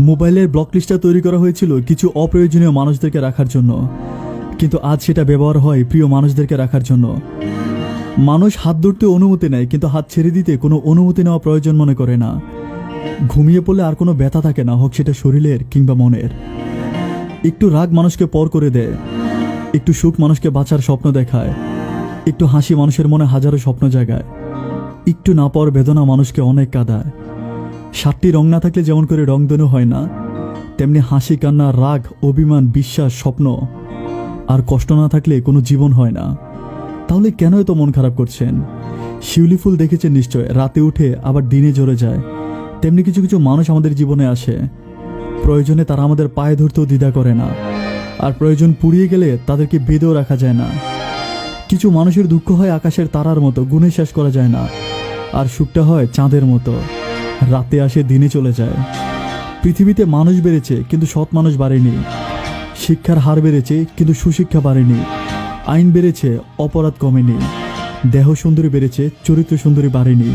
মোবাইলের ব্লক লিস্টটা তৈরি করা হয়েছিল কিছু অপ্রয়োজনীয় মানুষদেরকে রাখার জন্য, কিন্তু আজ সেটা ব্যবহার হয় প্রিয় মানুষদেরকে রাখার জন্য। মানুষ হাত ধরতে অনুমতি নেয়, কিন্তু হাত ছেড়ে দিতে কোনো অনুমতি নেওয়া প্রয়োজন মনে করে না। ঘুমিয়ে পড়লে আর কোনো ব্যথা থাকে না, হোক সেটা শরীরের কিংবা মনের। একটু রাগ মানুষকে পর করে দেয়, একটু সুখ মানুষকে বাঁচার স্বপ্ন দেখায়, একটু হাসি মানুষের মনে হাজারো স্বপ্ন জাগায়, একটু না পাওয়ার বেদনা মানুষকে অনেক কাঁদায়। 7টি রং না থাকলে যেমন করে রংধনু হয় না, তেমনি হাসি, কান্না, রাগ, অভিমান, বিশ্বাস, স্বপ্ন আর কষ্ট না থাকলে কোনো জীবন হয় না। তাহলে কেন এত মন খারাপ করছেন? শিউলি ফুল দেখেছেন নিশ্চয়, রাতে উঠে আবার দিনে জ্বলে যায়। তেমনি কিছু কিছু মানুষ আমাদের জীবনে আসে, প্রয়োজনে তারা আমাদের পায়ে ধরতেও দ্বিধা করে না, আর প্রয়োজন পুড়িয়ে গেলে তাদেরকে বেঁধেও রাখা যায় না। কিছু মানুষের দুঃখ হয় আকাশের তারার মতো, গুণে শেষ করা যায় না, আর সুখটা হয় চাঁদের মতো, রাতে আসে দিনে চলে যায়। পৃথিবীতে মানুষ বেড়েছে কিন্তু সৎ মানুষ বাড়েনি, শিক্ষার হার বেড়েছে কিন্তু সুশিক্ষা বাড়েনি, আইন বেড়েছে অপরাধ কমেনি, দেহ সুন্দরী বেড়েছে চরিত্র সুন্দরী বাড়েনি।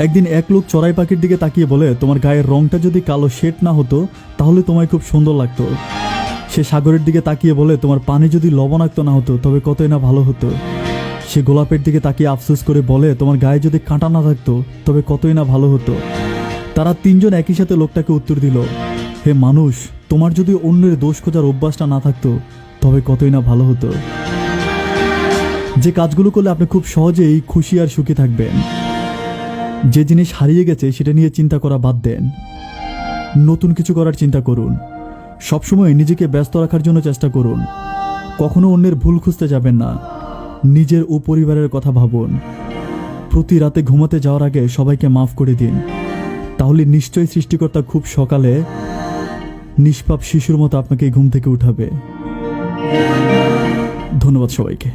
একদিন এক লোক চড়াই পাখির দিকে তাকিয়ে বলে, তোমার গায়ের রংটা যদি কালো শেড না হতো তাহলে তোমায় খুব সুন্দর লাগতো। সে সাগরের দিকে তাকিয়ে বলে, তোমার পানি যদি লবণাক্ত না হতো তবে কতই না ভালো হতো। সে গোলাপের দিকে তাকিয়ে আফসোস করে বলে, তোমার গায়ে যদি কাঁটা না থাকতো তবে কতই না ভালো হতো। তারা তিনজন একই সাথে লোকটাকে উত্তর দিল, হে মানুষ, তোমার যদি অন্যের দোষ খোঁজার অভ্যাসটা না থাকতো তবে কতই না ভালো হতো। যে কাজগুলো করলে আপনি খুব সহজেই খুশি আর সুখী থাকবেন। যে জিনিস হারিয়ে গেছে সেটা নিয়ে চিন্তা করা বাদ দেন, নতুন কিছু করার চিন্তা করুন। সবসময় নিজেকে ব্যস্ত রাখার জন্য চেষ্টা করুন। কখনো অন্যের ভুল খুঁজতে যাবেন না, নিজের ও পরিবারের কথা ভাবুন। প্রতি রাতে ঘুমাতে যাওয়ার আগে সবাইকে মাফ করে দিন, তাহলে নিশ্চয়ই সৃষ্টিকর্তা খুব সকালে নিষ্পাপ শিশুর মতো আপনাকে ঘুম থেকে উঠাবে। ধন্যবাদ সবাইকে।